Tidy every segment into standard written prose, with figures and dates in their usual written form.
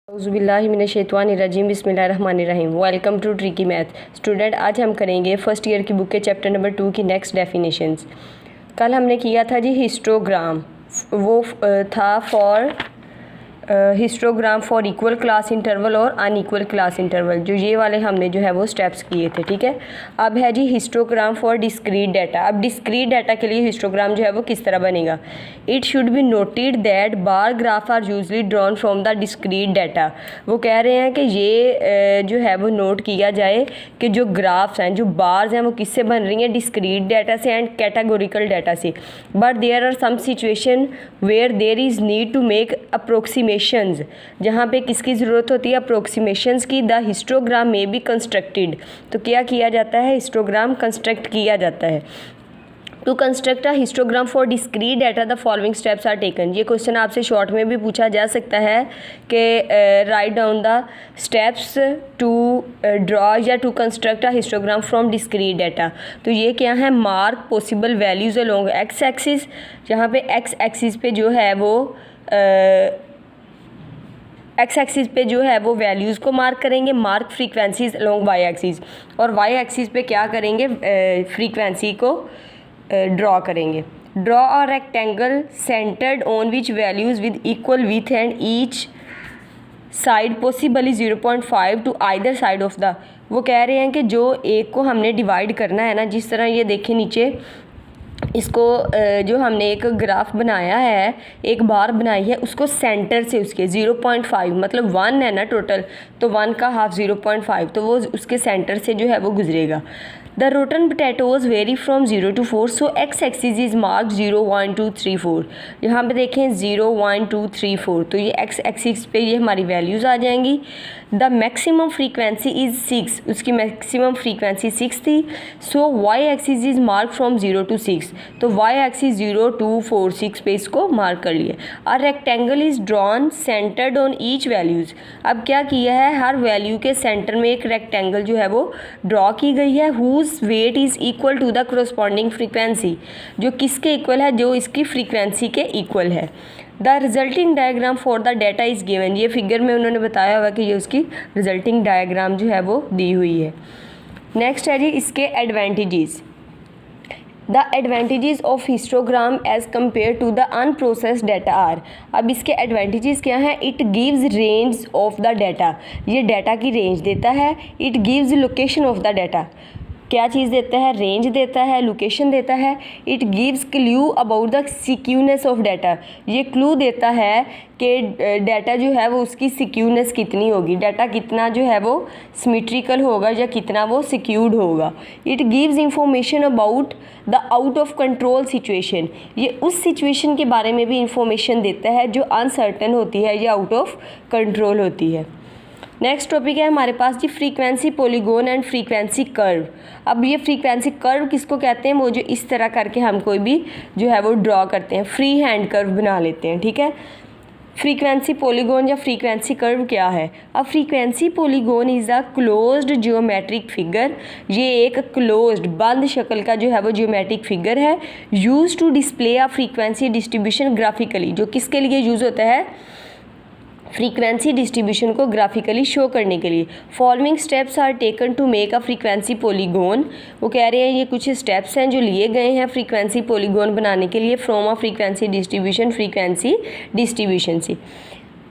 औज़ुबिल्लाहिमिनश्शैतानिर्रजीम बिस्मिल्लाहिर्रहमानिर्रहीम। Welcome to tricky math student. आज हम करेंगे फर्स्ट ईयर की बुक के चैप्टर नंबर 2 की नेक्स्ट डेफिनेशंस। कल हमने किया था जी हिस्टोग्राम, वो था for histogram for equal class interval और अनइक्वल क्लास इंटरवल, जो ये वाले हमने जो है वो स्टेप्स किए थे। ठीक है, अब है जी हिस्टोग्राम फॉर डिस्क्रीट डाटा। अब डिस्क्रीट डाटा के लिए हिस्टोग्राम जो है वो किस तरह बनेगा। It should be noted that bar graph are usually drawn from the discrete data. वो कह रहे हैं कि ये जो है वो नोट किया जाए कि जो ग्राफ्स हैं, जो बार्स हैं, वो किससे बन रही हैं, डिस्क्रीट डाटा से एंड कैटेगोरिकल डाटा से। But there are some situation where there is need to make approximations, जहाँ पे किसकी ज़रूरत होती है, अप्रोक्सीमेशंस की। द हिस्टोग्राम में बी कंस्ट्रक्टेड, तो क्या किया जाता है, हिस्टोग्राम कंस्ट्रक्ट किया जाता है। To construct a histogram for discrete data the following steps are taken. ये क्वेश्चन आपसे शॉर्ट में भी पूछा जा सकता है कि right down the steps to draw या to construct a histogram from discrete data. तो ये क्या है, mark possible values along X axis, जहाँ पे एक्स एक्सिस पे जो है वो एक्स एक्सिस पे जो है वो वैल्यूज़ को मार्क करेंगे, mark frequencies along y axis, और वाई एक्सिस पे क्या करेंगे, फ्रीक्वेंसी को ड्रॉ करेंगे। Draw a rectangle centered on which values with equal width and each side possibly 0.5 to either side of the. वो कह रहे हैं कि जो एक को हमने डिवाइड करना है ना, जिस तरह ये देखें नीचे, इसको जो हमने एक ग्राफ बनाया है, एक बार बनाई है, उसको सेंटर से उसके 0.5 मतलब 1 है ना टोटल, तो 1 का हाफ 0.5, तो वो उसके सेंटर से जो है वो गुजरेगा। The rotten potatoes very from 0 to 4, so x axis is mark 0 1 2 3 4। यहाँ पे देखें 0 1 2 3 4, तो ये एक्स एक्सिस पे ये हमारी वैल्यूज़ आ जाएंगी। द मैक्सिमम फ्रीक्वेंसी इज़ 6, उसकी मैक्सिमम फ्रीक्वेंसी 6 थी। So Y axis is mark from 0 to 6, तो वाई एक्सिस 0 2 4 6 पे इसको मार्क कर लिए। A rectangle is drawn centred on each values. अब क्या किया है, हर वैल्यू के सेंटर में एक रेक्टेंगल जो है वो ड्रॉ की गई है। Whose weight is equal to the corresponding frequency, जो किसके इक्वल है, जो इसकी फ्रीक्वेंसी के इक्वल है। The resulting diagram for the data is given, ये फिगर में उन्होंने बताया हुआ कि ये उसकी रिजल्टिंग डायग्राम जो है वो दी हुई है। नेक्स्ट है जी इसके advantages. The advantages of histogram as compare to the unprocessed data are. अब इसके एडवांटेजेस क्या हैं, it gives range of the data, ये डाटा की रेंज देता है। It gives location of the data, क्या चीज़ देता है, रेंज देता है, लोकेशन देता है। It gives clue about the skewness of data, ये क्लू देता है कि डाटा जो है वो उसकी सिक्यूनेस कितनी होगी, डाटा कितना जो है वो सिमेट्रिकल होगा या कितना वो सिक्यूर्ड होगा। It gives information about the out of control situation, ये उस सिचुएशन के बारे में भी इंफॉर्मेशन देता है जो अनसर्टन होती है या आउट ऑफ कंट्रोल होती है। नेक्स्ट टॉपिक है हमारे पास जी frequency polygon and frequency curve. अब ये फ्रीक्वेंसी कर्व किसको कहते हैं, वो जो इस तरह करके हम कोई भी जो है वो ड्रॉ करते हैं, फ्री हैंड कर्व बना लेते हैं। ठीक है, फ्रीक्वेंसी पॉलीगॉन या फ्रीक्वेंसी कर्व क्या है। अब frequency polygon is a closed geometric figure, ये एक क्लोज्ड बंद शक्ल का जो है वो जियोमेट्रिक फिगर है। Use to display a frequency distribution graphically, जो किसके लिए यूज़ होता है, फ्रीक्वेंसी डिस्ट्रीब्यूशन को ग्राफिकली शो करने के लिए। Following steps are taken to make a frequency polygon. वो कह रहे हैं ये कुछ स्टेप्स हैं जो लिए गए हैं फ्रीक्वेंसी पॉलीगॉन बनाने के लिए फ्रॉम अ फ्रीक्वेंसी डिस्ट्रीब्यूशन से।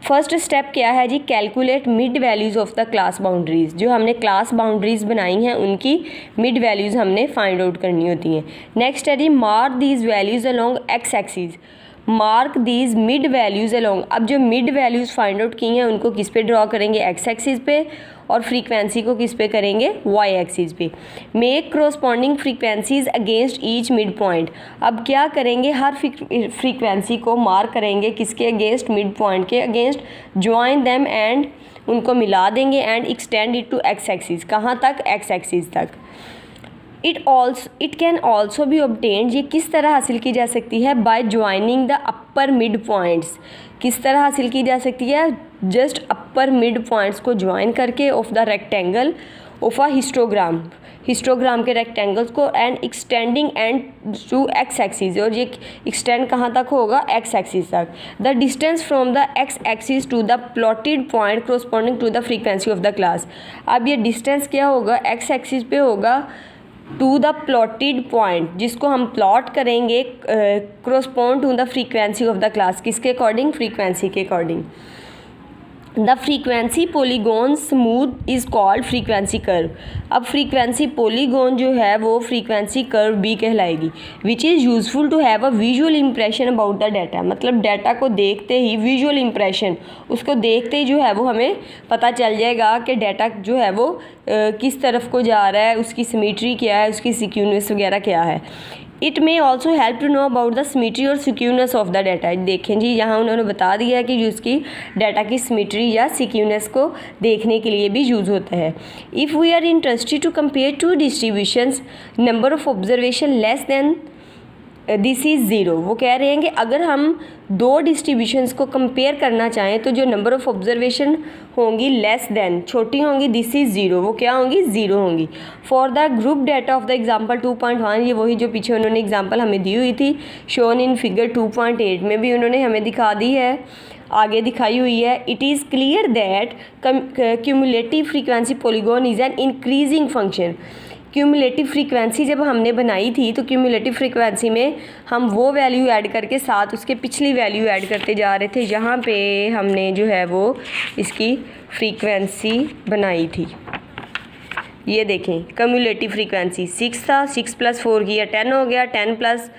फर्स्ट स्टेप क्या है जी, calculate mid values of the class boundaries. जो हमने क्लास बाउंड्रीज़ बनाई हैं उनकी मिड वैल्यूज़ हमने फाइंड आउट करनी होती हैं। नेक्स्ट है जी mark these values along X axis, mark these mid values along. अब जो मिड वैल्यूज़ फाइंड आउट की हैं उनको किस पे ड्रॉ करेंगे, एक्स एक्सिस पे, और फ्रीक्वेंसी को किस पे करेंगे, वाई एक्सिस पे। Make corresponding frequencies against each mid point. अब क्या करेंगे, हर फ्रीक्वेंसी को मार्क करेंगे किसके अगेंस्ट, मिड पॉइंट के अगेंस्ट। ज्वाइन देम एंड उनको मिला देंगे and extend it to x axis, कहाँ तक, एक्स एक्सिस तक। It can also be obtained, ये किस तरह हासिल की जा सकती है, by joining the upper mid points. किस तरह हासिल की जा सकती है, जस्ट अपर मिड पॉइंट्स को ज्वाइन करके of the rectangle of a histogram. Histogram के रेक्टेंगल्स को and extending and to x axis, और ये एक्सटेंड कहाँ तक होगा, एक्स एक्सिस तक। The distance from the x axis to the plotted point corresponding to the frequency of the class. अब ये डिस्टेंस क्या होगा, एक्स एक्सिस पे होगा टू द प्लॉटेड पॉइंट, जिसको हम प्लॉट करेंगे correspond to the frequency of the class, किसके अकॉर्डिंग, फ्रीक्वेंसी के according. The frequency polygon smooth is called frequency curve. अब फ्रीक्वेंसी पोलीगॉन जो है वो फ्रीक्वेंसी कर्व भी कहलाएगी, which is useful to have a visual impression about the data. मतलब data को देखते ही विजुअल इंप्रेशन, उसको देखते ही जो है वो हमें पता चल जाएगा कि डाटा जो है वो किस तरफ को जा रहा है, उसकी सिमेट्री क्या है, उसकी सिक्यूनेस वगैरह क्या है। It may also help to know about the symmetry और सिक्यूनेस ऑफ द डाटा। देखें जी, यहाँ उन्होंने बता दिया है कि जो उसकी डाटा की सिमेट्री या सिक्यूनेस को देखने के लिए भी यूज़ होता है। If we are interested to compare two distributions, number of observation less than this is zero. वो कह रहे हैं कि अगर हम दो डिस्ट्रीब्यूशंस को कंपेयर करना चाहें तो जो नंबर ऑफ़ ऑब्जर्वेशन होंगी लेस देन, छोटी होंगी, दिस इज़ ज़ीरो, वो क्या होंगी, ज़ीरो होंगी। For the group data of the example 2.1, ये वही जो पीछे उन्होंने एग्जांपल हमें दी हुई थी, शोन इन फिगर 2.8 में भी उन्होंने हमें दिखा दी है, आगे दिखाई हुई है। It is clear that cumulative frequency polygon is an increasing function. Cumulative frequency जब हमने बनाई थी तो क्यूमुलेटिव फ्रीक्वेंसी में हम वो वैल्यू ऐड करके साथ उसके पिछली वैल्यू ऐड करते जा रहे थे। यहाँ पे हमने जो है वो इसकी फ्रीक्वेंसी बनाई थी, ये देखें क्यूमुलेटिव फ्रीक्वेंसी 6 था, 6 + 4 किया 10 हो गया, 10 +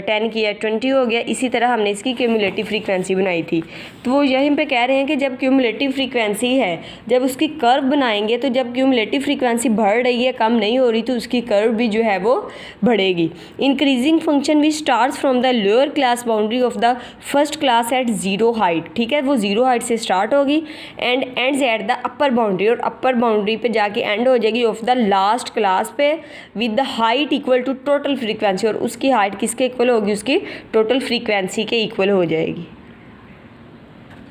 10 किया 20 हो गया। इसी तरह हमने इसकी क्यूमुलेटिव फ्रीक्वेंसी बनाई थी। तो वो यहीं पे कह रहे हैं कि जब क्यूमुलेटिव फ्रीक्वेंसी है, जब उसकी कर्व बनाएंगे तो जब क्यूमुलेटिव फ्रीक्वेंसी बढ़ रही है, कम नहीं हो रही, तो उसकी कर्व भी जो है वो बढ़ेगी। Increasing function which starts from the lower class boundary of the first class at zero height, ठीक है, वो ज़ीरो हाइट से स्टार्ट होगी and ends at the upper boundary, और अपर बाउंड्री पे जाके एंड हो जाएगी ऑफ द लास्ट क्लास पे with the height equal to total frequency, और उसकी हाइट किसके इक्वल होगी, उसकी टोटल फ्रीक्वेंसी के इक्वल हो जाएगी।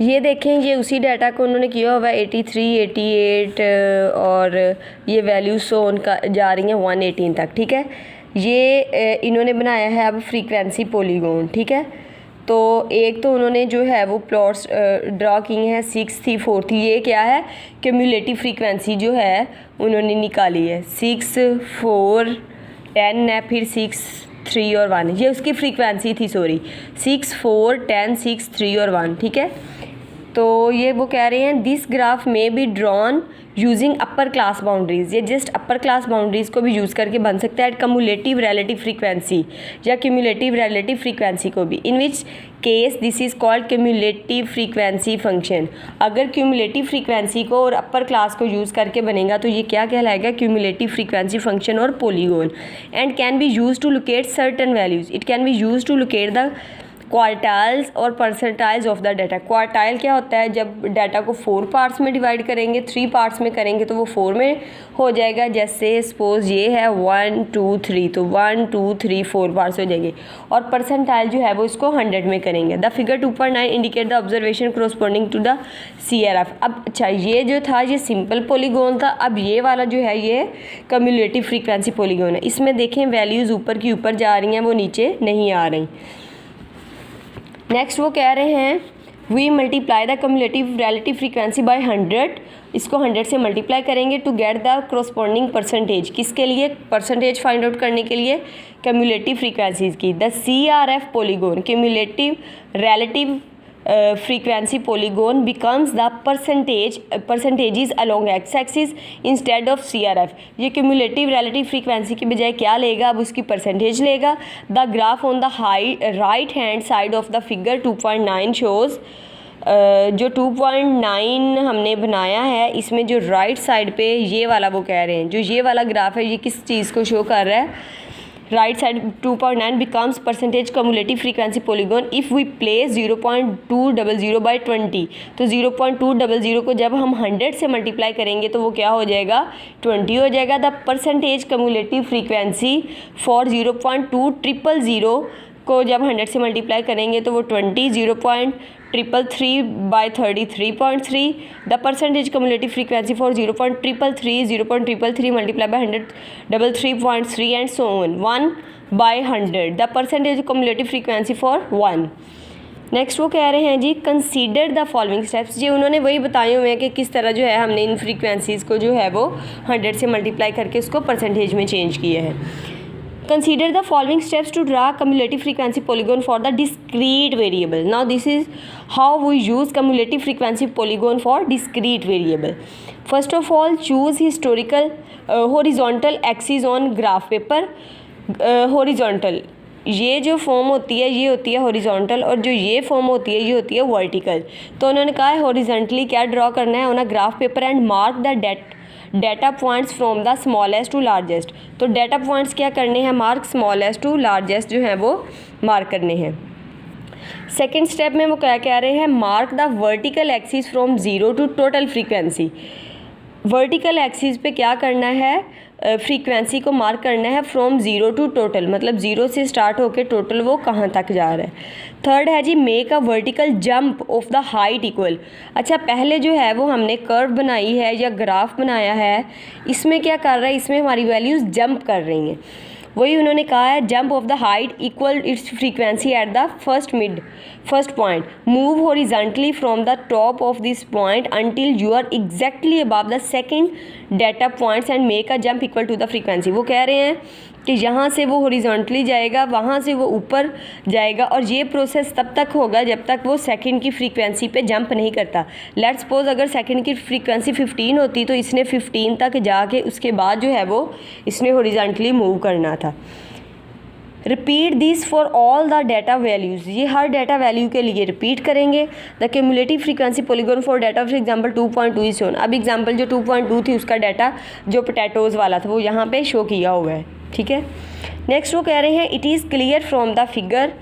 ये देखें, ये उसी डाटा को उन्होंने किया हुआ 83, 88 और ये वैल्यूज सो उनका जा रही हैं 118 तक, ठीक है। ये इन्होंने बनाया है अब फ्रीक्वेंसी पॉलीगॉन, ठीक है। तो एक तो उन्होंने जो है वो प्लॉट्स ड्रा की हैं, 6 थी, 4 थी, ये क्या है, क्यूमुलेटिव फ्रीक्वेंसी जो है उन्होंने निकाली है, 6, 4, 10 है, फिर 6, 3 और 1, ये उसकी फ्रीक्वेंसी थी, सॉरी, 6, 4, 10, 6, 3 और 1, ठीक है। तो ये वो कह रहे हैं दिस ग्राफ में be drawn using upper class boundaries, ये जस्ट अपर क्लास बाउंड्रीज़ को भी यूज़ करके बन सकता है, कम्युलेटिव रिलेटिव फ्रीक्वेंसी या क्यूमुलेटिव रिलेटिव फ्रीक्वेंसी को भी, in which case this is called cumulative frequency function. अगर क्यूमुलेटिव फ्रीक्वेंसी को और अपर क्लास को यूज़ करके बनेगा तो ये क्या कहलाएगा, क्यूमुलेटिव फ्रीक्वेंसी फंक्शन और polygon. And can be use to locate certain values, it can be use to locate the quartiles और percentiles of the data. Quartile क्या होता है, जब डाटा को 4 पार्ट्स में डिवाइड करेंगे, 3 पार्ट्स में करेंगे तो वो 4 में हो जाएगा। जैसे सपोज ये है 1, 2, 3, तो 1, 2, 3, 4 पार्ट्स हो जाएंगे। और परसेंटाइल जो है वो इसको 100 में करेंगे। The figure 2.9 indicate the observation corresponding to the CRF। अब अच्छा, ये जो था ये सिंपल पॉलीगॉन था, अब ये वाला जो है ये क्यूमुलेटिव फ्रीक्वेंसी पॉलीगॉन है। इसमें देखें वैल्यूज़ ऊपर की ऊपर जा रही हैं, वो नीचे नहीं आ रही। नेक्स्ट वो कह रहे हैं we multiply the cumulative relative frequency by 100, इसको 100 से मल्टीप्लाई करेंगे to get the corresponding percentage. किसके लिए, परसेंटेज फाइंड आउट करने के लिए, क्यूमुलेटिव फ्रीक्वेंसीज की। The CRF polygon cumulative relative frequency polygon becomes the percentages along x-axis instead of CRF। ये cumulative relative frequency की बजाय क्या लेगा, अब उसकी percentage लेगा। The graph on the right hand side of the figure 2.9 shows जो 2.9 हमने बनाया है, इसमें जो राइट साइड पे ये वाला वो कह रहे हैं, जो ये वाला ग्राफ है ये किस चीज़ को शो कर रहा है, right side 2.9 becomes percentage cumulative frequency polygon if we place 0.200 by 20। तो 0.200 को जब हम 100 से मल्टीप्लाई करेंगे तो वो क्या हो जाएगा, 20 हो जाएगा। The percentage cumulative frequency for 0.2000 को जब 100 से मल्टीप्लाई करेंगे तो वो 20, 0.333 by 33.3, the percentage cumulative frequency for 0.333 multiply by 100 33.3 and so on 1/100, the percentage cumulative frequency for 1। Next वो कह रहे हैं जी कंसीडर द फॉलोइंग स्टेप्स। जी उन्होंने वही बताए हुए हैं कि किस तरह जो है हमने इन फ्रीक्वेंसीज़ को जो है वो 100 से मल्टीप्लाई करके उसको परसेंटेज में चेंज किया है। Consider the following steps to draw cumulative frequency polygon for the discrete variable. Now this is how we use cumulative frequency polygon for discrete variable. First of all choose historical horizontal axis on graph paper. Horizontal ये जो form होती है ये होती है horizontal, और जो ये फॉर्म होती है ये होती है वर्टिकल। तो उन्होंने कहा है हॉरिजॉन्टली क्या ड्रॉ करना है on a graph paper and mark the data points from the smallest to largest. तो डेटा पॉइंट्स क्या करने हैं, मार्क स्मॉलेस्ट टू लार्जेस्ट जो है वो मार्क करने हैं। सेकेंड स्टेप में वो क्या कह रहे हैं, mark the vertical axis from 0 to total frequency. Vertical axis पे क्या करना है, फ्रीक्वेंसी को मार्क करना है फ्रॉम 0 टू टोटल, मतलब 0 से स्टार्ट होकर टोटल वो कहाँ तक जा रहा है। थर्ड है जी make a vertical jump of the height equal. अच्छा पहले जो है वो हमने कर्व बनाई है या ग्राफ बनाया है, इसमें क्या कर रहा है, इसमें हमारी वैल्यूज़ जंप कर रही हैं। वही उन्होंने कहा है jump of the height equal its frequency at the first point, move horizontally from the top of this point until you are exactly above the second data points and make a jump equal to the frequency. वो कह रहे हैं कि यहाँ से वो horizontally जाएगा, वहाँ से वो ऊपर जाएगा, और ये प्रोसेस तब तक होगा जब तक वो सेकंड की फ्रीक्वेंसी पे जंप नहीं करता। लेट्स सपोज अगर सेकंड की फ्रीक्वेंसी 15 होती तो इसने 15 तक जाके उसके बाद जो है वो इसने हॉरिजॉन्टली मूव करना था। Repeat this for all the data values, ये हर डाटा वैल्यू के लिए रिपीट करेंगे। The cumulative frequency polygon for data for example 2.2 is shown. अब एग्जांपल जो 2.2 थी उसका डाटा जो पोटैटोज़ वाला था वो यहाँ पे शो किया हुआ है, ठीक है। नेक्स्ट वो कह रहे हैं it is clear from the figure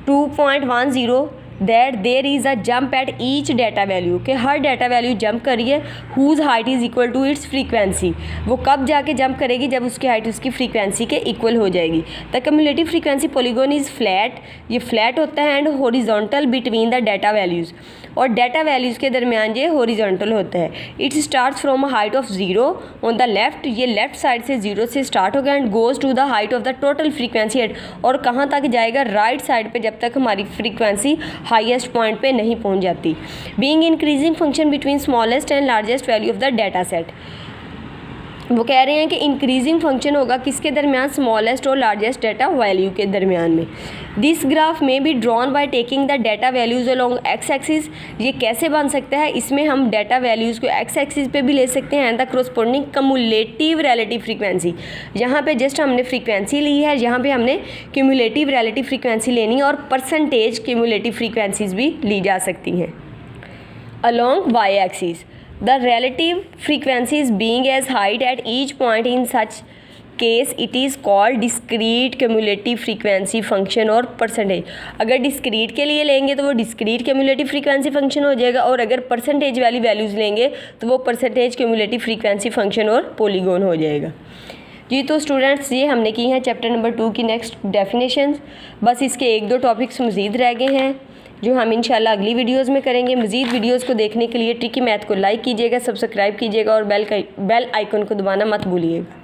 2.10 that there is a jump at each data value, कि हर डाटा वैल्यू जंप करिए whose height is equal to its frequency. वो कब जाके जंप करेगी, जब उसकी हाइट उसकी फ्रीक्वेंसी के इक्वल हो जाएगी। The cumulative frequency polygon is flat, ये फ्लैट होता है, and horizontal between the data values, और डाटा वैल्यूज़ के दरमियान ये हॉरिजॉन्टल होता है। It starts from a height of 0 on the left, ये लेफ्ट साइड से 0 से स्टार्ट होगा, and goes to the height of the total frequency at, और कहाँ तक जाएगा, राइट साइड पे, जब तक हमारी फ्रीक्वेंसी हाईएस्ट पॉइंट पे नहीं पहुंच जाती। Being increasing function between smallest and largest value of the data set. वो कह रहे हैं कि इंक्रीजिंग फंक्शन होगा किसके दरमियान, स्मॉलेस्ट और लार्जेस्ट डाटा वैल्यू के दरमियान में। दिस ग्राफ में be drawn by taking the data values along X axis. ये कैसे बन सकता है, इसमें हम डाटा वैल्यूज़ को एक्स एक्सिस पे भी ले सकते हैं, and the corresponding cumulative relative frequency. यहाँ पे जस्ट हमने फ्रीक्वेंसी ली है, यहाँ पे हमने क्यूमुलेटिव रिलेटिव फ्रीक्वेंसी लेनी है, और परसेंटेज क्यूमुलेटिव फ्रीक्वेंसीज भी ली जा सकती हैं। Along y axis the relative frequencies being as height at each point, in such case it is called discrete cumulative frequency function और percentage। अगर discrete के लिए लेंगे तो वो discrete cumulative frequency function हो जाएगा, और अगर percentage वाली वैल्यूज़ लेंगे तो वो percentage cumulative frequency function और polygon हो जाएगा। जी तो स्टूडेंट्स ये हमने की हैं चैप्टर नंबर 2 की नेक्स्ट डेफिनेशंस। बस इसके 1-2 टॉपिक्स मज़ीद रह गए हैं जो हम इंशाल्लाह अगली वीडियोस में करेंगे। मज़ीद वीडियोस को देखने के लिए ट्रिकी मैथ को लाइक कीजिएगा, सब्सक्राइब कीजिएगा, और बेल आइकन को दबाना मत भूलिएगा।